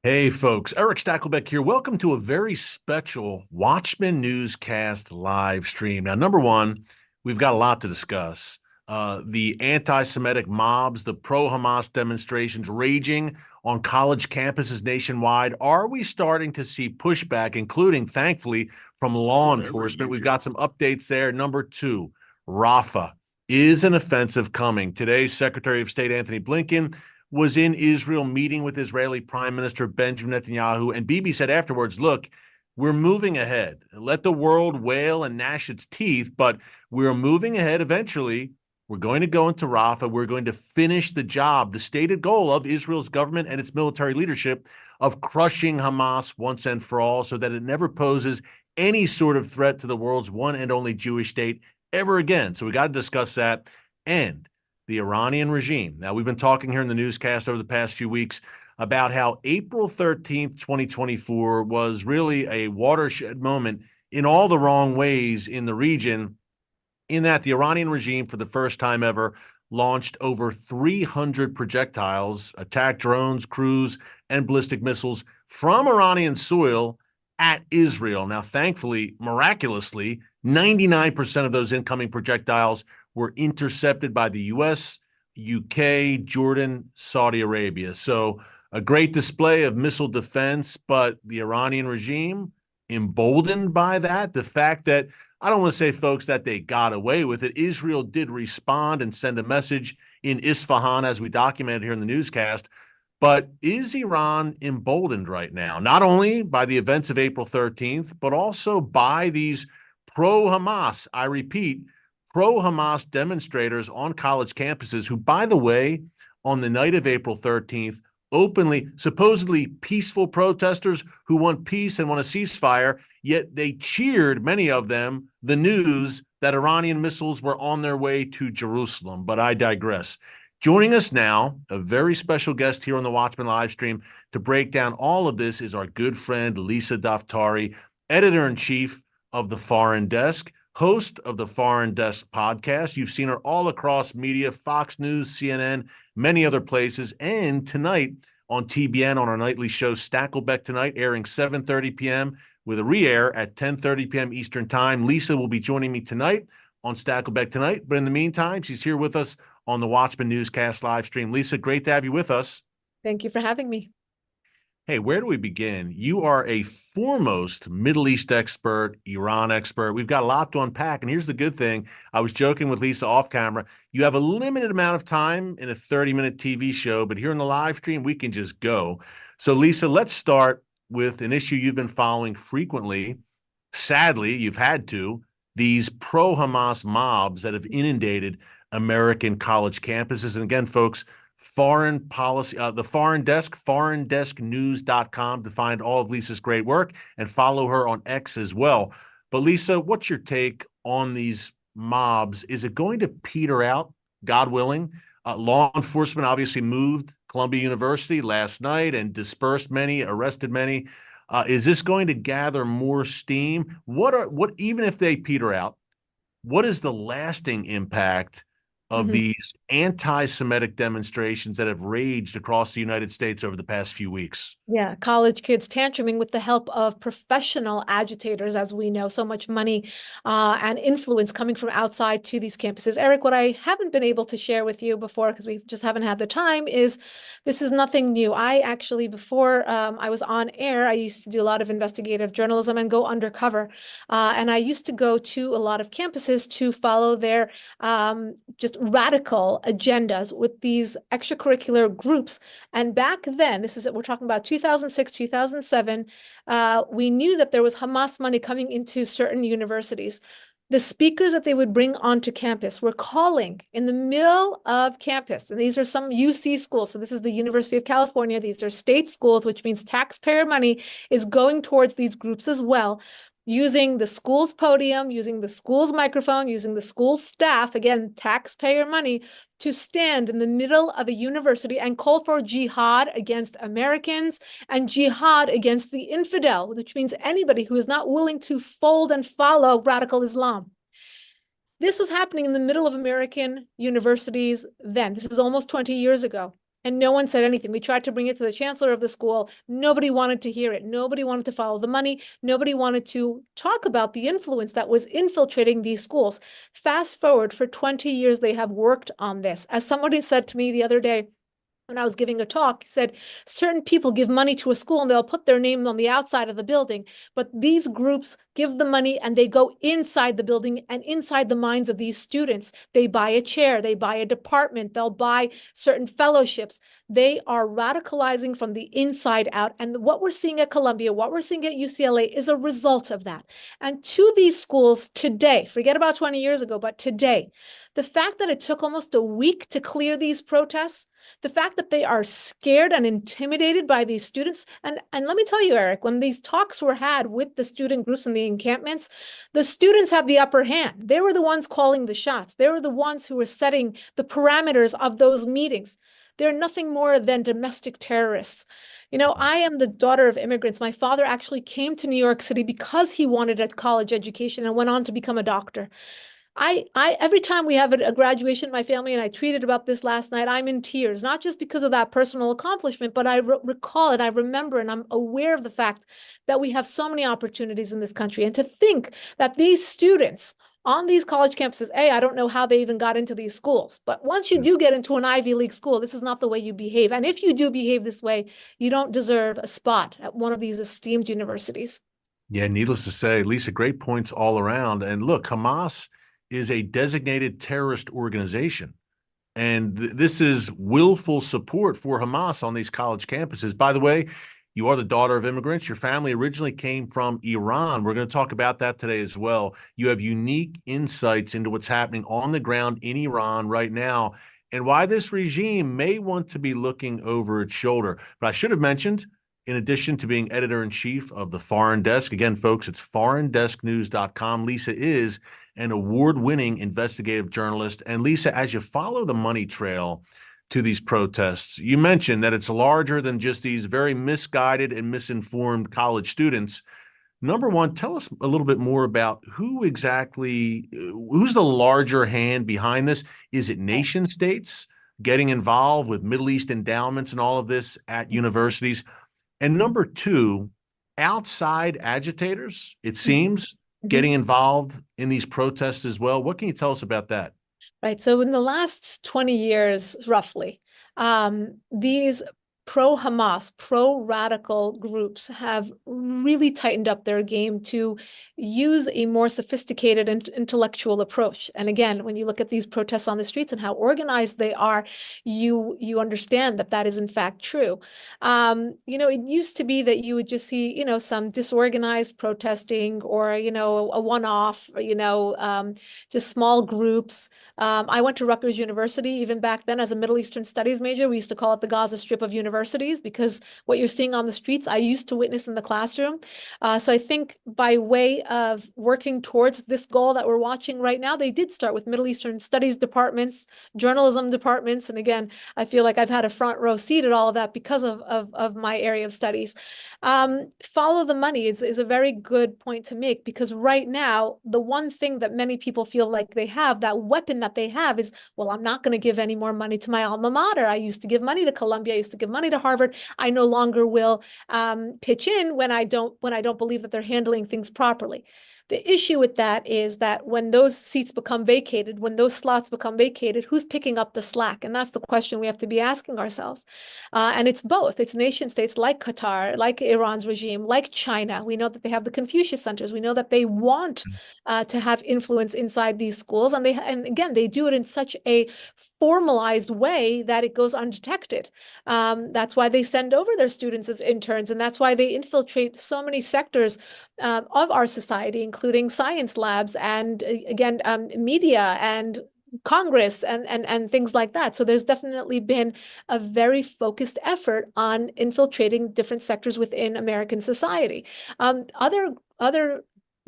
Hey folks, Erick Stakelbeck here. Welcome to a very special Watchmen Newscast live stream. Now, number one, we've got a lot to discuss. The anti-Semitic mobs, the pro-Hamas demonstrations raging on college campuses nationwide. Are we starting to see pushback, including, thankfully, from law enforcement? We've got some updates there. Number two, Rafah. Is an offensive coming? Today, Secretary of State Anthony Blinken was in Israel meeting with Israeli Prime Minister Benjamin Netanyahu. And Bibi said afterwards, look, we're moving ahead. Let the world wail and gnash its teeth, but we're moving ahead eventually. We're going to go into Rafah. We're going to finish the job, the stated goal of Israel's government and its military leadership of crushing Hamas once and for all so that it never poses any sort of threat to the world's one and only Jewish state ever again. So we got to discuss that. And the Iranian regime. Now, we've been talking here in the newscast over the past few weeks about how April 13th, 2024 was really a watershed moment in all the wrong ways in the region, in that the Iranian regime, for the first time ever, launched over 300 projectiles, attack drones, cruise, and ballistic missiles from Iranian soil at Israel. Now, thankfully, miraculously, 99% of those incoming projectiles were intercepted by the U.S., UK, Jordan, Saudi Arabia. So a great display of missile defense, but the Iranian regime emboldened by that, the fact that, I don't want to say, folks, that they got away with it. Israel did respond and send a message in Isfahan, as we documented here in the newscast. But is Iran emboldened right now, not only by the events of April 13th, but also by these pro-Hamas, I repeat, pro-Hamas demonstrators on college campuses who, by the way, on the night of April 13th, openly, supposedly peaceful protesters who want peace and want a ceasefire, yet they cheered, many of them, the news that Iranian missiles were on their way to Jerusalem. But I digress. Joining us now, a very special guest here on the Watchmen live stream to break down all of this is our good friend Lisa Daftari, editor-in-chief of the Foreign Desk, host of the Foreign Desk podcast. You've seen her all across media, Fox News, CNN, many other places. And tonight on TBN, on our nightly show, Stakelbeck Tonight, airing 7:30 p.m. with a re-air at 10:30 p.m. Eastern Time. Lisa will be joining me tonight on Stakelbeck Tonight. But in the meantime, she's here with us on the Watchmen Newscast live stream. Lisa, great to have you with us. Thank you for having me. Hey, where do we begin? You are a foremost Middle East expert, Iran expert. We've got a lot to unpack. And here's the good thing. I was joking with Lisa off camera. You have a limited amount of time in a 30-minute TV show, but here in the live stream, we can just go. So, Lisa, let's start with an issue you've been following frequently. Sadly, you've had to. These pro-Hamas mobs that have inundated American college campuses. And again, folks, foreign policy, the Foreign Desk, foreigndesknews.com to find all of Lisa's great work and follow her on X as well. But Lisa, what's your take on these mobs? Is it going to peter out, God willing? Law enforcement obviously moved Columbia University last night and dispersed many, arrested many. Is this going to gather more steam? What even if they peter out, what is the lasting impact of these anti-Semitic demonstrations that have raged across the United States over the past few weeks? Yeah, college kids tantruming with the help of professional agitators, as we know, so much money and influence coming from outside to these campuses. Eric, what I haven't been able to share with you before, because we just haven't had the time, is this is nothing new. I actually, before I was on air, I used to do a lot of investigative journalism and go undercover. And I used to go to a lot of campuses to follow their just radical agendas with these extracurricular groups. And back then, we're talking about 2006, 2007, we knew that there was Hamas money coming into certain universities. The speakers that they would bring onto campus were calling in the middle of campus. And these are some UC schools. So this is the University of California. These are state schools, which means taxpayer money is going towards these groups as well, using the school's podium, using the school's microphone, using the school's staff, again, taxpayer money, to stand in the middle of a university and call for jihad against Americans and jihad against the infidel, which means anybody who is not willing to fold and follow radical Islam. This was happening in the middle of American universities then. This is almost 20 years ago. And no one said anything. We tried to bring it to the chancellor of the school. Nobody wanted to hear it. Nobody wanted to follow the money. Nobody wanted to talk about the influence that was infiltrating these schools. Fast forward, for 20 years, they have worked on this. As somebody said to me the other day, when I was giving a talk, he said, certain people give money to a school and they'll put their name on the outside of the building, but these groups give the money and they go inside the building and inside the minds of these students. They buy a chair, they buy a department, they'll buy certain fellowships. They are radicalizing from the inside out. And what we're seeing at Columbia, what we're seeing at UCLA is a result of that. And to these schools today, forget about 20 years ago, but today, the fact that it took almost a week to clear these protests, the fact that they are scared and intimidated by these students. And let me tell you, Eric, when these talks were had with the student groups in the encampments, the students had the upper hand. They were the ones calling the shots. They were the ones who were setting the parameters of those meetings. They're nothing more than domestic terrorists. You know, I am the daughter of immigrants. My father actually came to New York City because he wanted a college education and went on to become a doctor. Every time we have a graduation in my family, and I tweeted about this last night, I'm in tears, not just because of that personal accomplishment, but I recall it, I remember, and I'm aware of the fact that we have so many opportunities in this country. And to think that these students on these college campuses, I don't know how they even got into these schools, but once you do get into an Ivy League school, this is not the way you behave. And if you do behave this way, you don't deserve a spot at one of these esteemed universities. Yeah, needless to say, Lisa, great points all around. And look, Hamas is a designated terrorist organization. And this is willful support for Hamas on these college campuses. By the way, you are the daughter of immigrants. Your family originally came from Iran. We're going to talk about that today as well. You have unique insights into what's happening on the ground in Iran right now and why this regime may want to be looking over its shoulder. But I should have mentioned, in addition to being editor-in-chief of the Foreign Desk, again, folks, it's foreigndesknews.com. Lisa is an award-winning investigative journalist. And Lisa, as you follow the money trail to these protests, you mentioned that it's larger than just these very misguided and misinformed college students. Number one, tell us a little bit more about who's the larger hand behind this? Is it nation states getting involved with Middle East endowments and all of this at universities? And number two, outside agitators, it seems, getting involved in these protests as well. What can you tell us about that? Right. So in the last 20 years, roughly, these pro-Hamas, pro-radical groups have really tightened up their game to use a more sophisticated and intellectual approach. And again, when you look at these protests on the streets and how organized they are, you understand that that is in fact true. You know, it used to be that you would just see, you know, some disorganized protesting or, you know, a one-off, you know, just small groups. I went to Rutgers University even back then as a Middle Eastern Studies major. We used to call it the Gaza Strip of universities because what you're seeing on the streets, I used to witness in the classroom. So I think by way of working towards this goal that we're watching right now, they did start with Middle Eastern Studies departments, journalism departments. And again, I feel like I've had a front row seat at all of that because of my area of studies. Follow the money is a very good point to make because right now, the one thing that many people feel like they have, that weapon that they have is, well, I'm not going to give any more money to my alma mater. I used to give money to Columbia. I used to give money to Harvard. I no longer will pitch in when I don't believe that they're handling things properly. The issue with that is that when those seats become vacated, when those slots become vacated, who's picking up the slack? And that's the question we have to be asking ourselves. And it's both. It's nation states like Qatar, like Iran's regime, like China. We know that they have the Confucius centers. We know that they want to have influence inside these schools. And again, they do it in such a formalized way that it goes undetected. That's why they send over their students as interns. And that's why they infiltrate so many sectors of our society, including science labs and again, media and Congress and things like that. So there's definitely been a very focused effort on infiltrating different sectors within American society. Other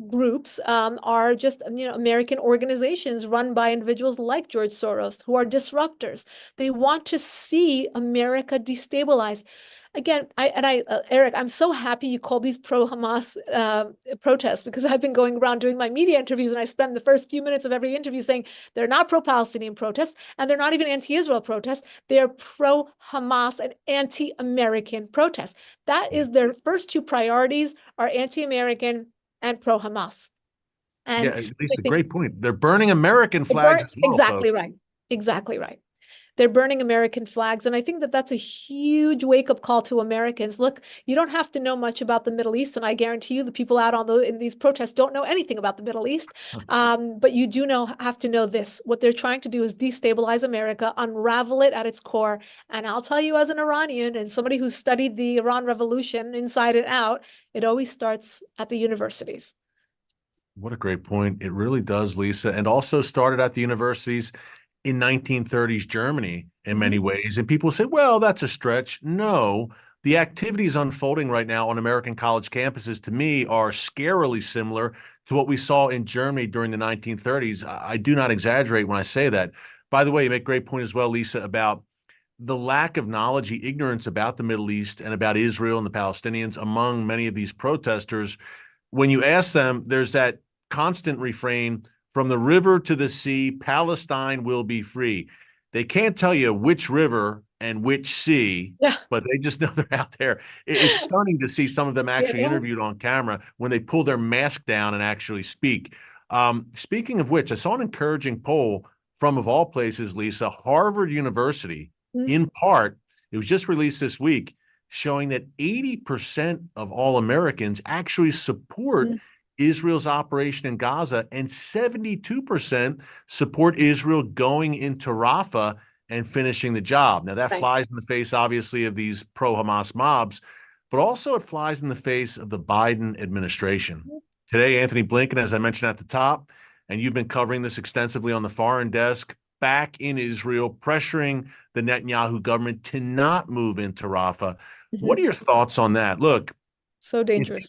groups are just, you know, American organizations run by individuals like George Soros who are disruptors. They want to see America destabilized. Again, Eric, I'm so happy you call these pro-Hamas protests, because I've been going around doing my media interviews, and I spend the first few minutes of every interview saying they're not pro-Palestinian protests, and they're not even anti-Israel protests. They are pro-Hamas and anti-American protests. That is their first two priorities, are anti-American and pro-Hamas. Yeah, And at least I a think great point. They're burning American flags as well, exactly folks. right. Exactly right. They're burning American flags. And I think that that's a huge wake-up call to Americans. Look, you don't have to know much about the Middle East, and I guarantee you the people out in these protests don't know anything about the Middle East. But you do have to know this. What they're trying to do is destabilize America, unravel it at its core. And I'll tell you, as an Iranian and somebody who's studied the Iran Revolution inside and out, it always starts at the universities. What a great point. It really does, Lisa. And also started at the universities in 1930s Germany in many ways. And people say, well, that's a stretch. No, the activities unfolding right now on American college campuses, to me, are scarily similar to what we saw in Germany during the 1930s. I do not exaggerate when I say that. By the way, you make a great point as well, Lisa, about the lack of knowledge, the ignorance about the Middle East and about Israel and the Palestinians among many of these protesters. When you ask them, there's that constant refrain: from the river to the sea, Palestine will be free. They can't tell you which river and which sea, Yeah. but they just know they're out there. It's stunning to see some of them actually Yeah. interviewed on camera when they pull their mask down and actually speak. Speaking of which, I saw an encouraging poll from, of all places, Lisa, Harvard University, in part. It was just released this week, showing that 80% of all Americans actually support Israel's operation in Gaza, and 72% support Israel going into Rafah and finishing the job. Now, that Right. flies in the face, obviously, of these pro-Hamas mobs, but also it flies in the face of the Biden administration. Today, Anthony Blinken, as I mentioned at the top, and you've been covering this extensively on the foreign desk, back in Israel, pressuring the Netanyahu government to not move into Rafah. What are your thoughts on that? Look, So dangerous.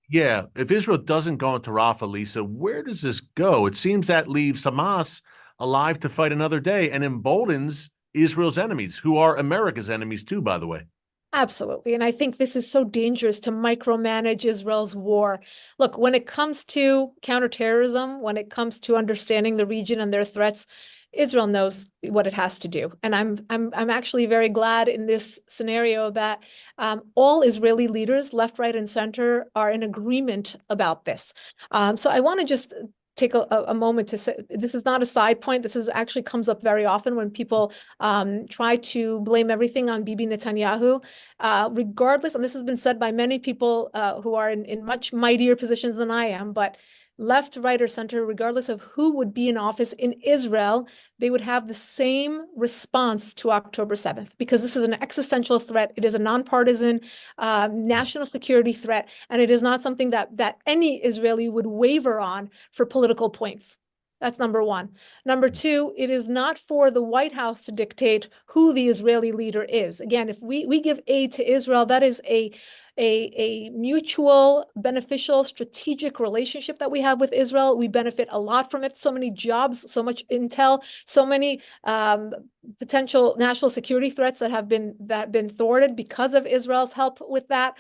yeah, if Israel doesn't go into Rafah, Lisa, where does this go? It seems that leaves Hamas alive to fight another day and emboldens Israel's enemies, who are America's enemies too, by the way. Absolutely. And I think this is so dangerous to micromanage Israel's war. Look, when it comes to counterterrorism, when it comes to understanding the region and their threats, Israel knows what it has to do. And I'm actually very glad in this scenario that all Israeli leaders, left, right, and center, are in agreement about this. So I want to just take a moment to say, this is not a side point. This is actually comes up very often when people try to blame everything on Bibi Netanyahu, regardless, and this has been said by many people who are in much mightier positions than I am, but left, right, or center, regardless of who would be in office in Israel, they would have the same response to October 7th, because this is an existential threat. It is a nonpartisan national security threat, and it is not something that any Israeli would waver on for political points. That's number one. Number two, it is not for the White House to dictate who the Israeli leader is. Again, if we give aid to Israel, that is a mutual, beneficial, strategic relationship that we have with Israel. We benefit a lot from it. So many jobs, so much intel, so many potential national security threats that have been thwarted because of Israel's help with that.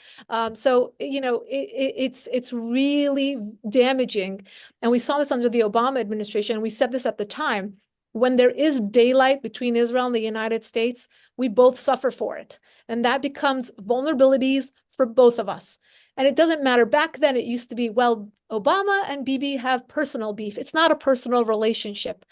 So you know, it's really damaging, and we saw this under the Obama administration. We said this at the time. When there is daylight between Israel and the United States, we both suffer for it, and that becomes vulnerabilities for both of us. And it doesn't matter. Back then, it used to be, well, Obama and Bibi have personal beef. It's not a personal relationship.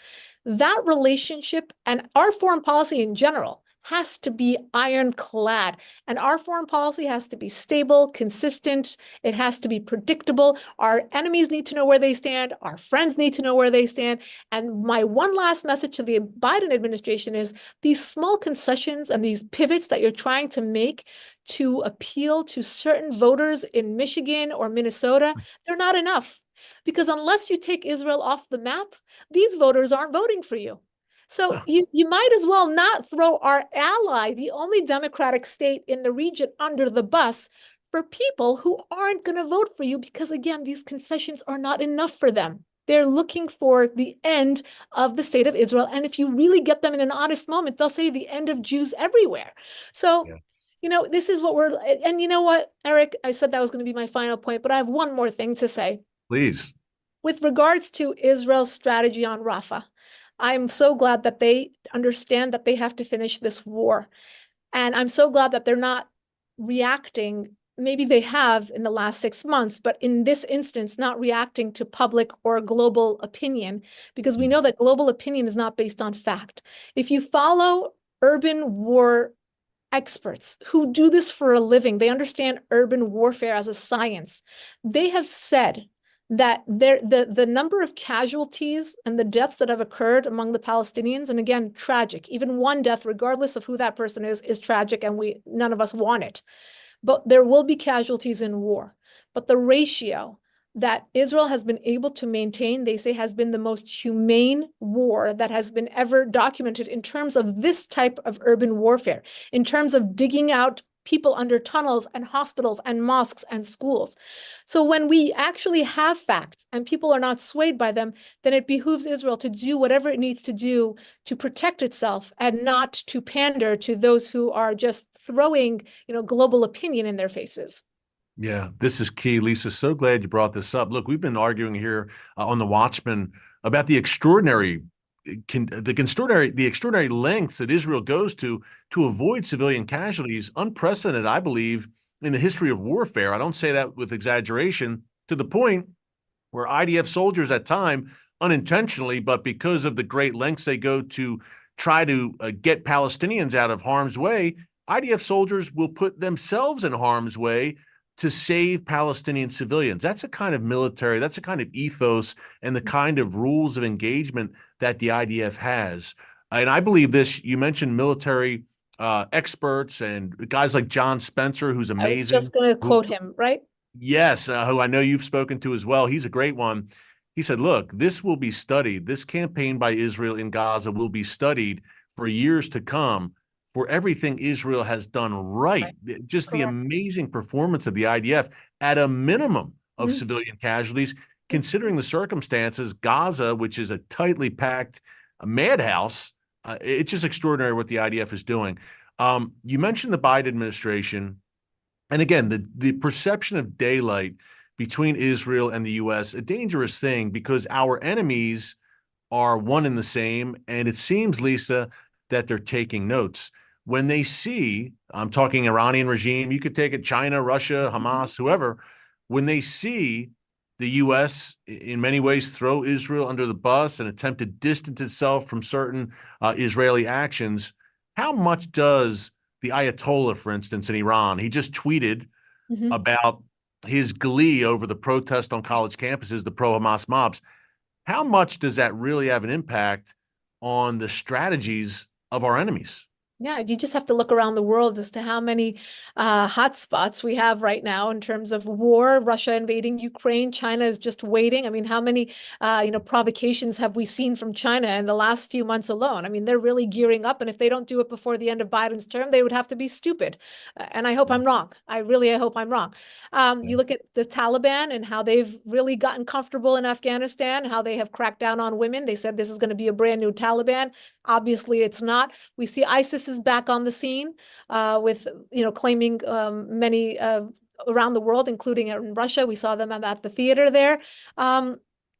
That relationship and our foreign policy in general has to be ironclad. And our foreign policy has to be stable, consistent. It has to be predictable. Our enemies need to know where they stand. Our friends need to know where they stand. And my one last message to the Biden administration is these small concessions and these pivots that you're trying to make to appeal to certain voters in Michigan or Minnesota, they're not enough. Because unless you take Israel off the map, these voters aren't voting for you. So you might as well not throw our ally, the only democratic state in the region, under the bus for people who aren't going to vote for you, because again, these concessions are not enough for them. They're looking for the end of the state of Israel. And if you really get them in an honest moment, they'll say the end of Jews everywhere. So, this is what and you know what, Eric, I said that was going to be my final point, but I have one more thing to say. Please. With regards to Israel's strategy on Rafah, I'm so glad that they understand that they have to finish this war. And I'm so glad that they're not reacting. Maybe they have in the last 6 months, but in this instance, not reacting to public or global opinion, because we know that global opinion is not based on fact. If you follow urban war experts who do this for a living, they understand urban warfare as a science. They have said that the number of casualties and the deaths that have occurred among the Palestinians, and again, tragic. Even one death, regardless of who that person is tragic, and none of us want it. But there will be casualties in war. But the ratio that Israel has been able to maintain, they say, has been the most humane war that has been ever documented in terms of this type of urban warfare, in terms of digging out people under tunnels and hospitals and mosques and schools. So when we actually have facts and people are not swayed by them, then it behooves Israel to do whatever it needs to do to protect itself and not to pander to those who are just throwing, global opinion in their faces. Yeah, this is key, Lisa. So glad you brought this up. Look, we've been arguing here on the Watchmen about the extraordinary lengths that Israel goes to avoid civilian casualties, unprecedented, I believe, in the history of warfare. I don't say that with exaggeration, to the point where IDF soldiers at time, unintentionally, but because of the great lengths they go to try to get Palestinians out of harm's way, IDF soldiers will put themselves in harm's way to save Palestinian civilians. That's a kind of military, that's a kind of ethos and the kind of rules of engagement that the IDF has. And I believe this, you mentioned military experts and guys like John Spencer, who's I was amazing. just going to Who, quote him, right? yes, who I know you've spoken to as well. He's a great one. He said, look, this will be studied. This campaign by Israel in Gaza will be studied for years to come for everything Israel has done right. Just the Correct. amazing performance of the IDF at a minimum of Mhm. civilian casualties, considering the circumstances. Gaza, which is a tightly packed madhouse, it's just extraordinary what the IDF is doing. You mentioned the Biden administration. And again, the perception of daylight between Israel and the U.S., a dangerous thing because our enemies are one and the same. And it seems, Lisa, that they're taking notes. When they see, I'm talking Iranian regime, you could take it China, Russia, Hamas, whoever, when they see the U.S. in many ways throw Israel under the bus and attempt to distance itself from certain Israeli actions, how much does the Ayatollah, for instance, in Iran, he just tweeted Mhm. about his glee over the protest on college campuses, the pro-Hamas mobs. How much does that really have an impact on the strategies of our enemies? Yeah, you just have to look around the world as to how many hotspots we have right now in terms of war, Russia invading Ukraine, China is just waiting. I mean, how many provocations have we seen from China in the last few months alone? I mean, they're really gearing up, and if they don't do it before the end of Biden's term, they would have to be stupid. And I hope I'm wrong. I hope I'm wrong. You look at the Taliban and how they've really gotten comfortable in Afghanistan, how they have cracked down on women. They said this is going to be a brand new Taliban. Obviously, it's not. We see ISIS is back on the scene with, claiming many around the world, including in Russia. We saw them at the theater there.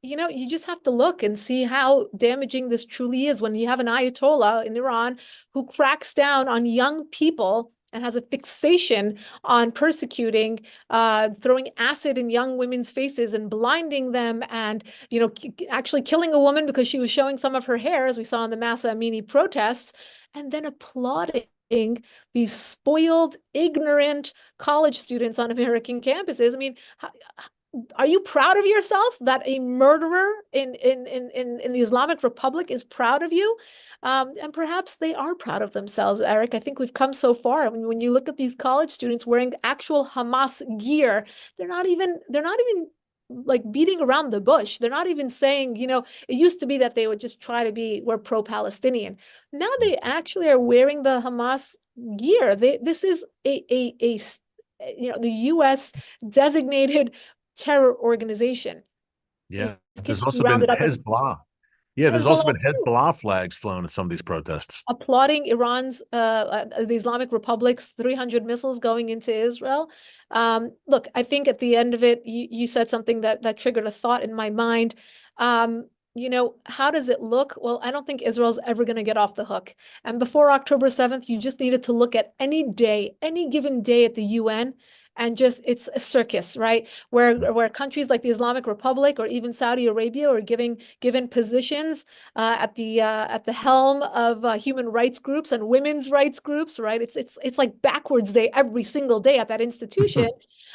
You just have to look and see how damaging this truly is when you have an Ayatollah in Iran who cracks down on young people and has a fixation on persecuting, throwing acid in young women's faces and blinding them, and actually killing a woman because she was showing some of her hair, as we saw in the Massa Amini protests, and then applauding these spoiled, ignorant college students on American campuses. I mean, are you proud of yourself that a murderer in the Islamic Republic is proud of you? And perhaps they are proud of themselves, Eric. I think we've come so far. When you look at these college students wearing actual Hamas gear, they're not even like beating around the bush. They're not even saying, it used to be that they would just try to we're pro-Palestinian. Now they actually are wearing the Hamas gear. This is the U.S. designated terror organization. Yeah, These kids there's should be also been rounded up. Hezbollah. Yeah, there's also Hezbollah been Hezbollah flags flown at some of these protests. applauding Iran's the Islamic Republic's 300 missiles going into Israel. Look, I think at the end of it, you said something that triggered a thought in my mind. How does it look? Well, I don't think Israel's ever going to get off the hook. And before October 7th, you just needed to look at any day, any given day at the UN, and just it's a circus, right? Where countries like the Islamic Republic or even Saudi Arabia are given positions at the helm of human rights groups and women's rights groups, right? It's like backwards day every single day at that institution,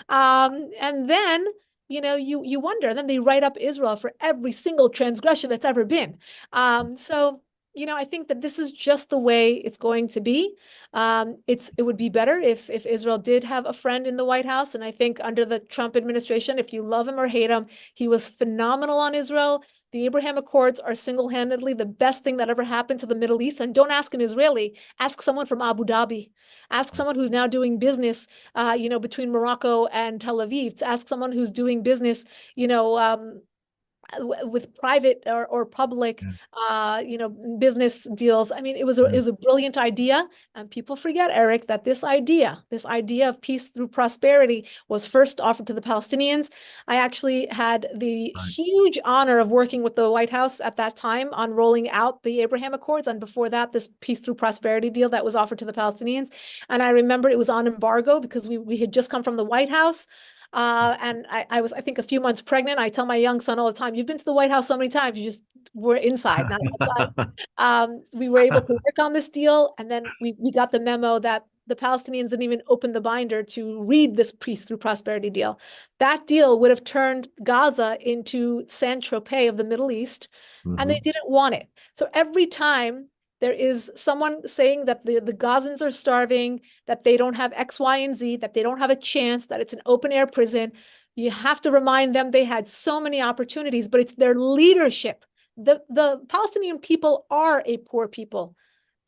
and then you wonder, and then they write up Israel for every single transgression that's ever been. So I think that this is just the way it's going to be. It would be better if Israel did have a friend in the White House, and I think under the Trump administration, if you love him or hate him, he was phenomenal on Israel. The Abraham Accords are single-handedly the best thing that ever happened to the Middle East. And don't ask an Israeli, ask someone from Abu Dhabi. Ask someone who's now doing business, between Morocco and Tel Aviv. Ask someone who's doing business, with private or public, Yeah. business deals. I mean, it was a brilliant idea, and people forget, Eric, that this idea of peace through prosperity was first offered to the Palestinians. I actually had the Right. huge honor of working with the White House at that time on rolling out the Abraham Accords, and before that, this peace through prosperity deal that was offered to the Palestinians. And I remember it was on embargo because we had just come from the White House. And I was, I think, a few months pregnant. I tell my young son all the time, you've been to the White House so many times, you just were inside, not outside. We were able to work on this deal, and then we got the memo that the Palestinians didn't even open the binder to read this peace through prosperity deal. That deal would have turned Gaza into Saint-Tropez of the Middle East, and they didn't want it. So every time there is someone saying that the Gazans are starving, that they don't have X, Y, and Z, that they don't have a chance, that it's an open air prison, you have to remind them they had so many opportunities, but it's their leadership. The Palestinian people are a poor people.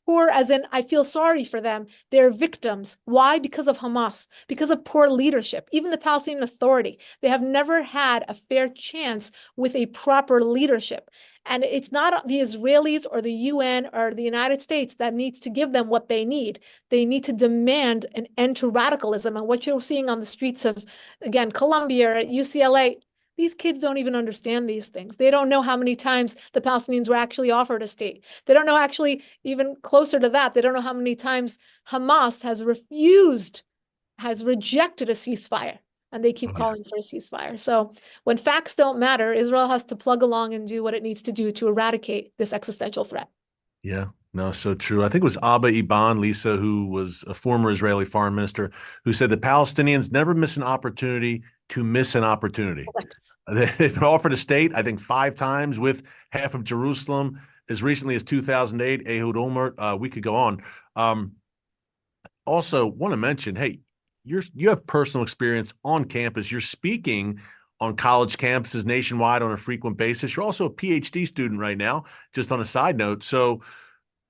Poor as in, I feel sorry for them. They're victims. Why? Because of Hamas, because of poor leadership. Even the Palestinian Authority, they have never had a fair chance with a proper leadership. And it's not the Israelis or the UN or the United States that needs to give them what they need. They need to demand an end to radicalism. And what you're seeing on the streets of, again, Columbia, at UCLA, these kids don't even understand these things. They don't know how many times the Palestinians were actually offered a state. They don't know, actually, even closer to that, they don't know how many times Hamas has rejected a ceasefire, and they keep calling for a ceasefire. So when facts don't matter, Israel has to plug along and do what it needs to do to eradicate this existential threat. Yeah, no, so true. I think it was Abba Eban, Lisa, who was a former Israeli foreign minister, who said the Palestinians never miss an opportunity to miss an opportunity. Correct. They've been offered a state, I think, 5 times with half of Jerusalem as recently as 2008. Ehud Olmert, we could go on. Also, want to mention, hey, you have personal experience on campus. You're speaking on college campuses nationwide on a frequent basis. You're also a PhD student right now, just on a side note. So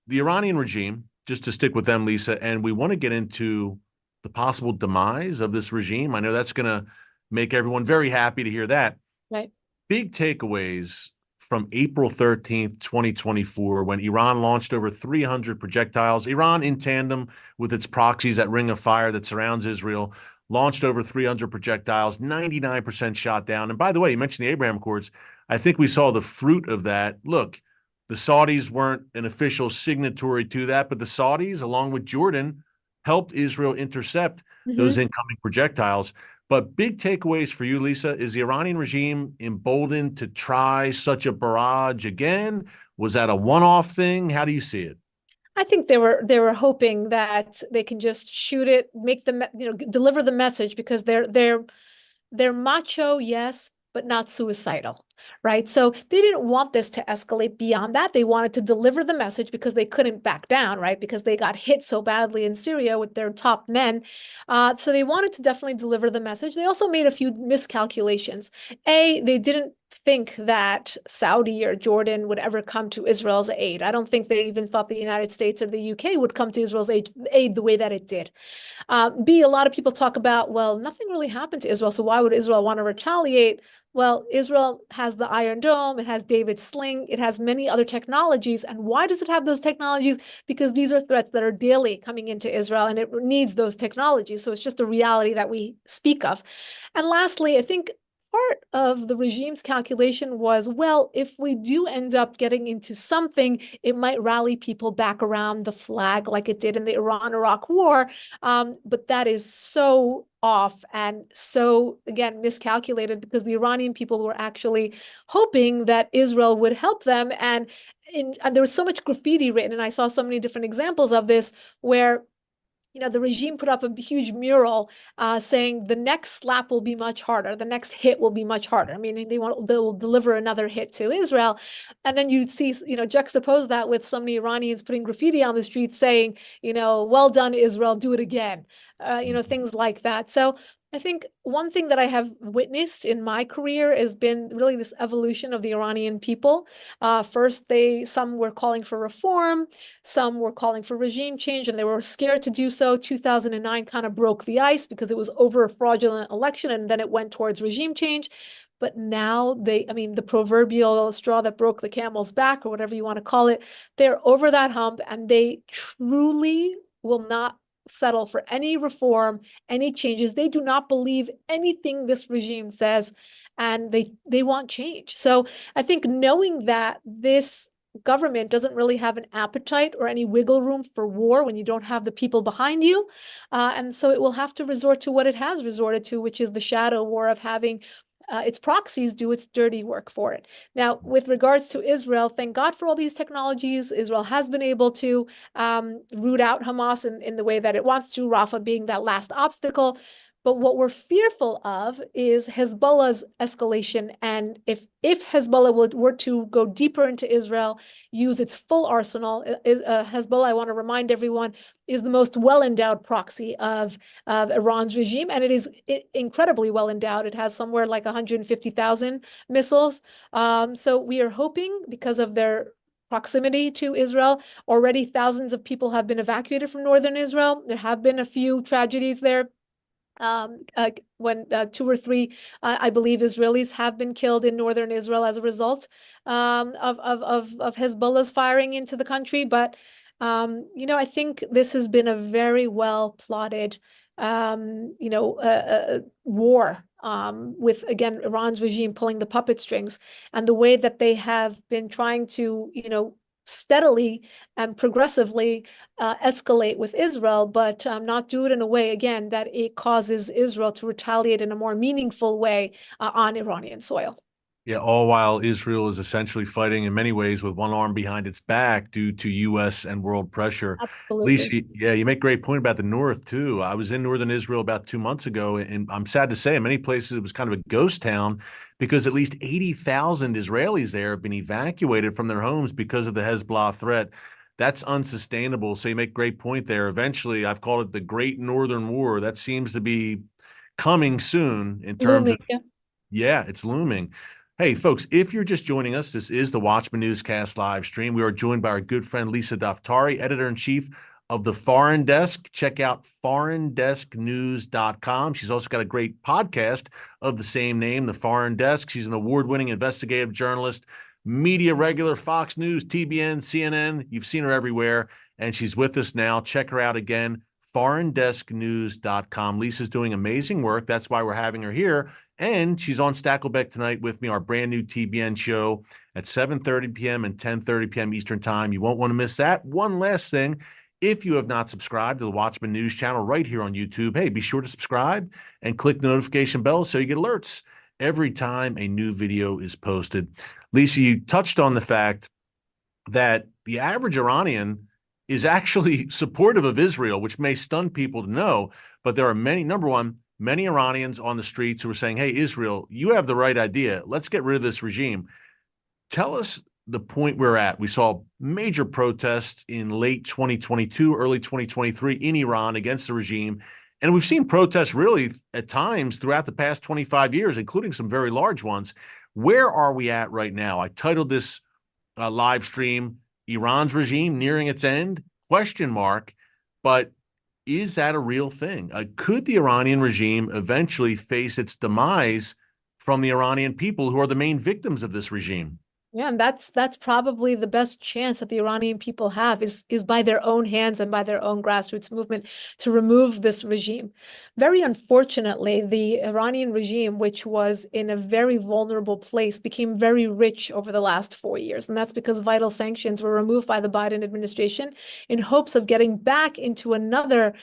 the Iranian regime, just to stick with them, Lisa, and we want to get into the possible demise of this regime. I know that's going to make everyone very happy to hear that. Right. Big takeaways from April 13th, 2024, when Iran launched over 300 projectiles. Iran, in tandem with its proxies, that ring of fire that surrounds Israel, launched over 300 projectiles, 99% shot down. And by the way, you mentioned the Abraham Accords. I think we saw the fruit of that. Look, the Saudis weren't an official signatory to that, but the Saudis, along with Jordan, helped Israel intercept those incoming projectiles. But big takeaways for you, Lisa, is the Iranian regime emboldened to try such a barrage again? Was that a one-off thing? How do you see it? I think they were hoping that they can just shoot it, make the deliver the message, because they're macho, yes, but not suicidal, right? So they didn't want this to escalate beyond that. They wanted to deliver the message because they couldn't back down, right? Because they got hit so badly in Syria with their top men. So they wanted to definitely deliver the message. They also made a few miscalculations. They didn't think that Saudi or Jordan would ever come to Israel's aid. I don't think they even thought the United States or the UK would come to Israel's aid the way that it did. B, a lot of people talk about, well, nothing really happened to Israel, so why would Israel want to retaliate? Well, Israel has the Iron Dome, it has David's sling, it has many other technologies. And why does it have those technologies? Because these are threats that are daily coming into Israel and it needs those technologies. So it's just a reality that we speak of. And lastly, I think part of the regime's calculation was, well, if we do end up getting into something, it might rally people back around the flag like it did in the Iran-Iraq war. But that is so off and so, again, miscalculated because the Iranian people were actually hoping that Israel would help them. And there was so much graffiti written, and I saw so many different examples of this where the regime put up a huge mural saying the next slap will be much harder, the next hit will be much harder. I mean, they'll deliver another hit to Israel, and then you'd see, juxtapose that with so many Iranians putting graffiti on the street saying, well done, Israel, do it again, things like that. So I think one thing that I have witnessed in my career has been really this evolution of the Iranian people. First, some were calling for reform, some were calling for regime change, and they were scared to do so. 2009 kind of broke the ice because it was over a fraudulent election, and then it went towards regime change. But now the proverbial straw that broke the camel's back, or whatever you want to call it, they're over that hump, and they truly will not settle for any reform, any changes. They do not believe anything this regime says, and they want change. So I think knowing that this government doesn't really have an appetite or any wiggle room for war when you don't have the people behind you, and so it will have to resort to what it has resorted to, which is the shadow war of having its proxies do its dirty work for it. Now, with regards to Israel, thank God for all these technologies. Israel has been able to root out Hamas in the way that it wants to, Rafah being that last obstacle. But what we're fearful of is Hezbollah's escalation. And if Hezbollah were to go deeper into Israel, use its full arsenal, Hezbollah, I want to remind everyone, is the most well-endowed proxy of Iran's regime. And it is incredibly well-endowed. It has somewhere like 150,000 missiles. So we are hoping, because of their proximity to Israel, already thousands of people have been evacuated from northern Israel. There have been a few tragedies there. When 2 or 3, I believe, Israelis have been killed in northern Israel as a result of Hezbollah's firing into the country. But I think this has been a very well plotted, war. With, again, Iran's regime pulling the puppet strings, and the way that they have been trying to, steadily and progressively escalate with Israel, but not do it in a way, again, that it causes Israel to retaliate in a more meaningful way on Iranian soil. Yeah, all while Israel is essentially fighting in many ways with one arm behind its back due to U.S. and world pressure. Absolutely. Lisa, yeah, you make a great point about the North, too. I was in northern Israel about 2 months ago, and I'm sad to say in many places it was kind of a ghost town because at least 80,000 Israelis there have been evacuated from their homes because of the Hezbollah threat. That's unsustainable. So you make a great point there. Eventually, I've called it the Great Northern War. That seems to be coming soon in terms Looming. of, yeah, it's looming. Hey, folks, if you're just joining us, this is the Watchman Newscast live stream. We are joined by our good friend Lisa Daftari, editor-in-chief of the Foreign Desk. Check out foreigndesknews.com. She's also got a great podcast of the same name, The Foreign Desk. She's an award-winning investigative journalist, media regular, Fox News, TBN, CNN. You've seen her everywhere, and she's with us now. Check her out again, foreigndesknews.com. Lisa's doing amazing work. That's why we're having her here. And she's on Stakelbeck tonight with me, our brand new TBN show at 7:30 p.m. and 10:30 p.m. Eastern time. You won't want to miss that. One last thing, if you have not subscribed to the Watchman News channel right here on YouTube, hey, be sure to subscribe and click the notification bell so you get alerts every time a new video is posted. Lisa, you touched on the fact that the average Iranian is actually supportive of Israel, which may stun people to know, but there are number one, many Iranians on the streets who are saying, hey, Israel, you have the right idea. Let's get rid of this regime. Tell us the point we're at. We saw major protests in late 2022, early 2023 in Iran against the regime. And we've seen protests really at times throughout the past 25 years, including some very large ones. Where are we at right now? I titled this live stream, Iran's regime nearing its end? Question mark. But is that a real thing? Could the Iranian regime eventually face its demise from the Iranian people, who are the main victims of this regime. Yeah, and that's probably the best chance that the Iranian people have is by their own hands and by their own grassroots movement to remove this regime. Very unfortunately, the Iranian regime, which was in a very vulnerable place, became very rich over the last 4 years. And that's because vital sanctions were removed by the Biden administration in hopes of getting back into another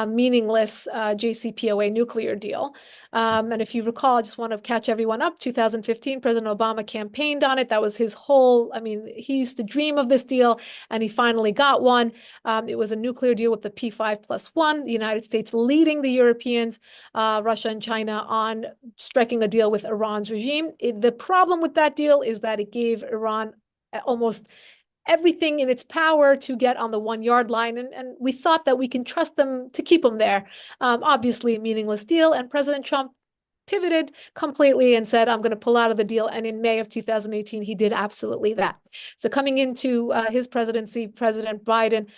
meaningless JCPOA nuclear deal. And if you recall, I just want to catch everyone up. 2015, President Obama campaigned on it. That was his whole, I mean, he used to dream of this deal, and he finally got one. It was a nuclear deal with the P5+1, the United States leading the Europeans, Russia and China on striking a deal with Iran's regime. The problem with that deal is that it gave Iran almost everything in its power to get on the 1 yard line. And we thought that we can trust them to keep them there. Obviously, a meaningless deal. And President Trump pivoted completely and said, I'm going to pull out of the deal. And in May of 2018, he did absolutely that. So coming into his presidency, President Biden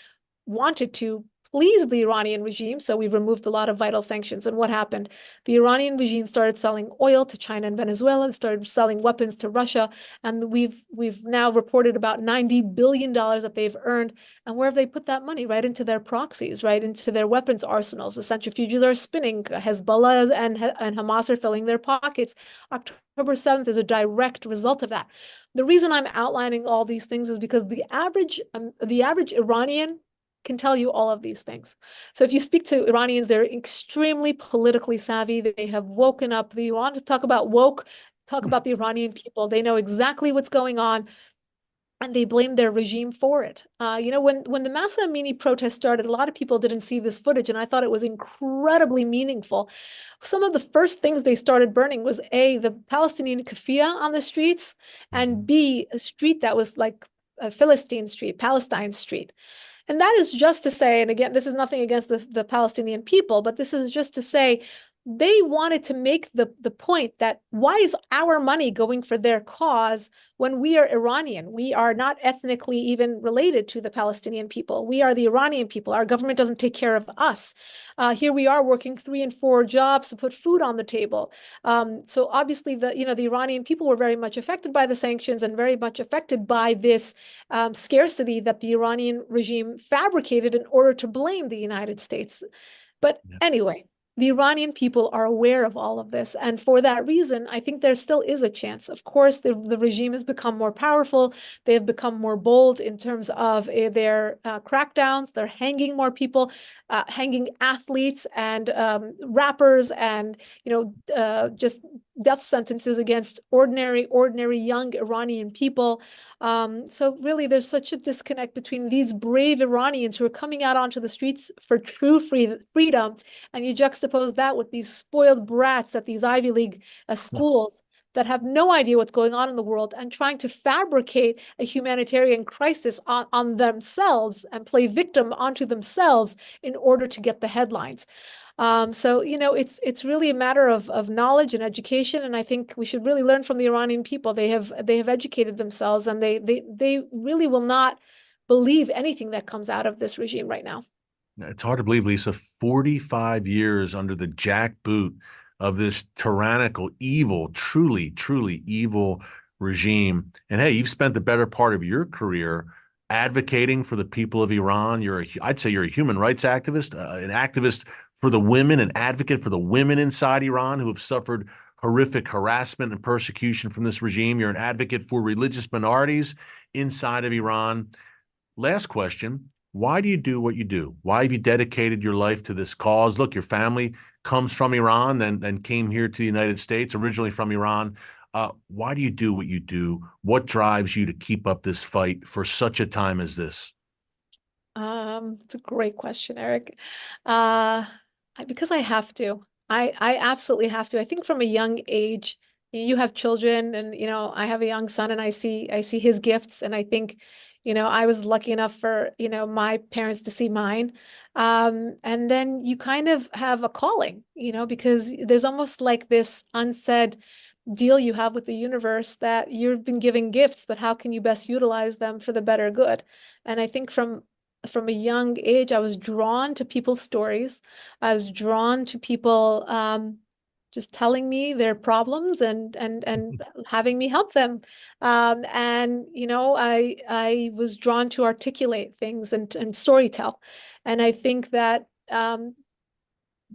wanted to please the Iranian regime, so we removed a lot of vital sanctions. And what happened? The Iranian regime started selling oil to China and Venezuela, and started selling weapons to Russia, and we've now reported about $90 billion that they've earned. And where have they put that money? Right into their proxies, right into their weapons arsenals. The centrifuges are spinning. Hezbollah and Hamas are filling their pockets. October 7th is a direct result of that. The reason I'm outlining all these things is because the average Iranian can tell you all of these things. So if you speak to Iranians, they're extremely politically savvy. They have woken up. You want to talk about woke, talk about the Iranian people. They know exactly what's going on, and they blame their regime for it. When the Masa Amini protest started, a lot of people didn't see this footage, and I thought it was incredibly meaningful. Some of the first things they started burning was A, the Palestinian keffiyeh on the streets, and B, a street that was like a Philistine street, Palestine street. And that is just to say, and again, this is nothing against the Palestinian people, but this is just to say they wanted to make the point that why is our money going for their cause when we are Iranian? We are not ethnically even related to the Palestinian people. We are the Iranian people. Our government doesn't take care of us. Here we are working 3 and 4 jobs to put food on the table. So obviously the Iranian people were very much affected by the sanctions and very much affected by this scarcity that the Iranian regime fabricated in order to blame the United States. But anyway, the Iranian people are aware of all of this. And for that reason, I think there still is a chance. Of course, the regime has become more powerful. They have become more bold in terms of their crackdowns. They're hanging more people, hanging athletes and rappers, and just death sentences against ordinary young Iranian people. So really, there's such a disconnect between these brave Iranians who are coming out onto the streets for true freedom, and you juxtapose that with these spoiled brats at these Ivy League schools that have no idea what's going on in the world and trying to fabricate a humanitarian crisis on themselves and play victim onto themselves in order to get the headlines. So it's really a matter of knowledge and education, and I think we should really learn from the Iranian people. They have educated themselves, and they really will not believe anything that comes out of this regime right now. It's hard to believe, Lisa, 45 years under the jackboot of this tyrannical, evil, truly, truly evil regime. And hey, you've spent the better part of your career advocating for the people of Iran. I'd say you're a human rights activist, an activist for the women, an advocate for the women inside Iran who have suffered horrific harassment and persecution from this regime. You're an advocate for religious minorities inside of Iran. Last question. Why do you do what you do? Why have you dedicated your life to this cause? Look, your family comes from Iran and came here to the United States, originally from Iran. Why do you do what you do? What drives you to keep up this fight for such a time as this? It's a great question, Eric. Because I have to. I absolutely have to. I think from a young age, you have children, and I have a young son, and I see his gifts, and I think, I was lucky enough for my parents to see mine, and then you kind of have a calling, because there's almost like this unsaid deal you have with the universe that you've been given gifts, but how can you best utilize them for the better good? And I think from a young age, I was drawn to people's stories. I was drawn to people just telling me their problems and having me help them. And you know, I was drawn to articulate things and storytell. And I think that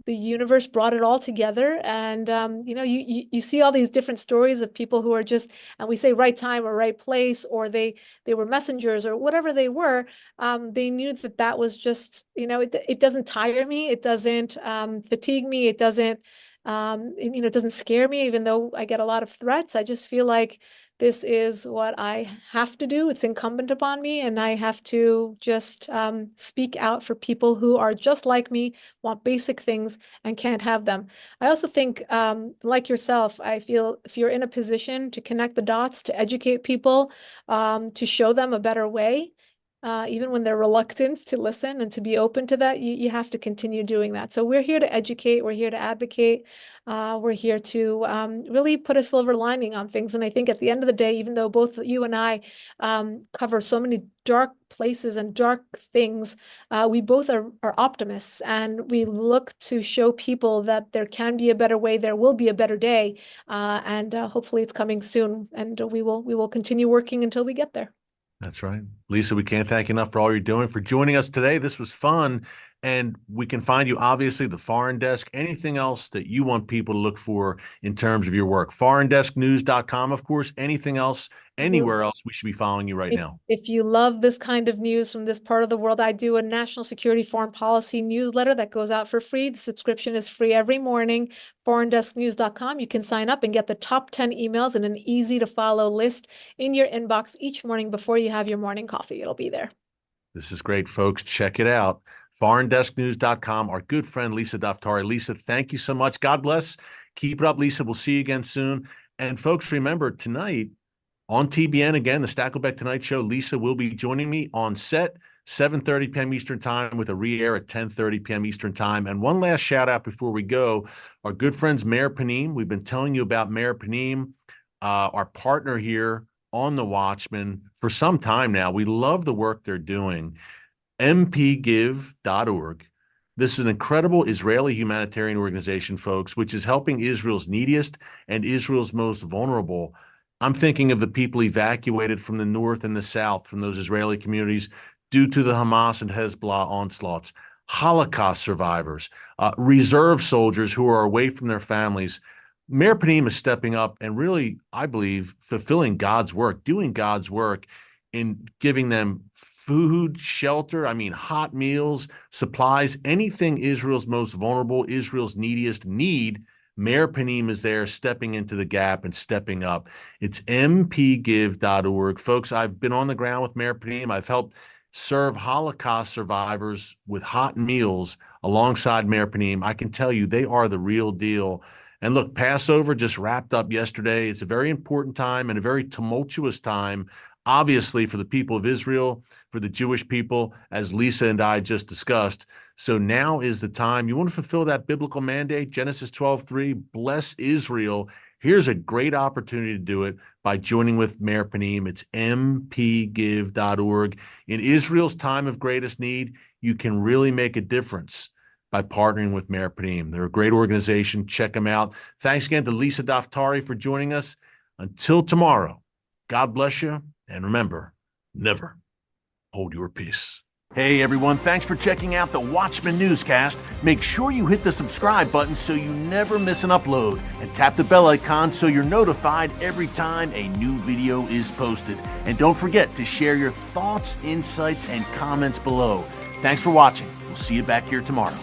the universe brought it all together. And you know, you see all these different stories of people who are just, and we say right time or right place, or they were messengers or whatever they were. They knew that that was just, you know, it doesn't tire me, it doesn't fatigue me, it doesn't you know, it doesn't scare me, even though I get a lot of threats. I just feel like this is what I have to do. It's incumbent upon me, and I have to just speak out for people who are just like me, want basic things, and can't have them. I also think, like yourself, I feel if you're in a position to connect the dots, to educate people, to show them a better way, even when they're reluctant to listen and to be open to that, you have to continue doing that. So we're here to educate, we're here to advocate, we're here to really put a silver lining on things. And I think at the end of the day, even though both you and I cover so many dark places and dark things, we both are optimists, and we look to show people that there can be a better way, there will be a better day, and hopefully it's coming soon. And we will continue working until we get there. That's right. Lisa, we can't thank you enough for all you're doing, for joining us today. This was fun. And we can find you, obviously, the Foreign Desk, anything else that you want people to look for in terms of your work. ForeignDeskNews.com, of course. Anything else, anywhere else, we should be following you right now. If you love this kind of news from this part of the world, I do a national security foreign policy newsletter that goes out for free. The subscription is free every morning. ForeignDeskNews.com. You can sign up and get the top 10 emails in an easy to follow list in your inbox each morning before you have your morning coffee. It'll be there. This is great, folks. Check it out. ForeignDeskNews.com. Our good friend, Lisa Daftari. Lisa, thank you so much. God bless. Keep it up, Lisa. We'll see you again soon. And folks, remember, tonight on TBN, again, the Stakelbeck Tonight Show, Lisa will be joining me on set, 7:30 p.m. Eastern Time, with a re-air at 10:30 p.m. Eastern Time. And one last shout out before we go, our good friends, Mayor Panim. We've been telling you about Mayor Panim, our partner here on The Watchman for some time now. We love the work they're doing. mpgive.org. This is an incredible Israeli humanitarian organization, folks, which is helping Israel's neediest and Israel's most vulnerable. I'm thinking of the people evacuated from the north and the south from those Israeli communities due to the Hamas and Hezbollah onslaughts, Holocaust survivors, reserve soldiers who are away from their families. Mayor Panim is stepping up and really, I believe, fulfilling God's work, doing God's work in giving them food, shelter, hot meals, supplies, anything Israel's most vulnerable, Israel's neediest need. Mayor Panim is there stepping into the gap and stepping up. It's mpgive.org. Folks, I've been on the ground with Mayor Panim. I've helped serve Holocaust survivors with hot meals alongside Mayor Panim. I can tell you they are the real deal. And look, Passover just wrapped up yesterday. It's a very important time and a very tumultuous time, obviously, for the people of Israel, for the Jewish people, as Lisa and I just discussed. So now is the time. You want to fulfill that biblical mandate, Genesis 12:3, bless Israel. Here's a great opportunity to do it by joining with Mayor Panim. It's mpgive.org. In Israel's time of greatest need, you can really make a difference by partnering with Mayor Panim. They're a great organization. Check them out. Thanks again to Lisa Daftari for joining us. Until tomorrow, God bless you. And remember, never hold your peace. Hey everyone, thanks for checking out the Watchman Newscast. Make sure you hit the subscribe button so you never miss an upload, and tap the bell icon so you're notified every time a new video is posted. And don't forget to share your thoughts, insights, and comments below. Thanks for watching. We'll see you back here tomorrow.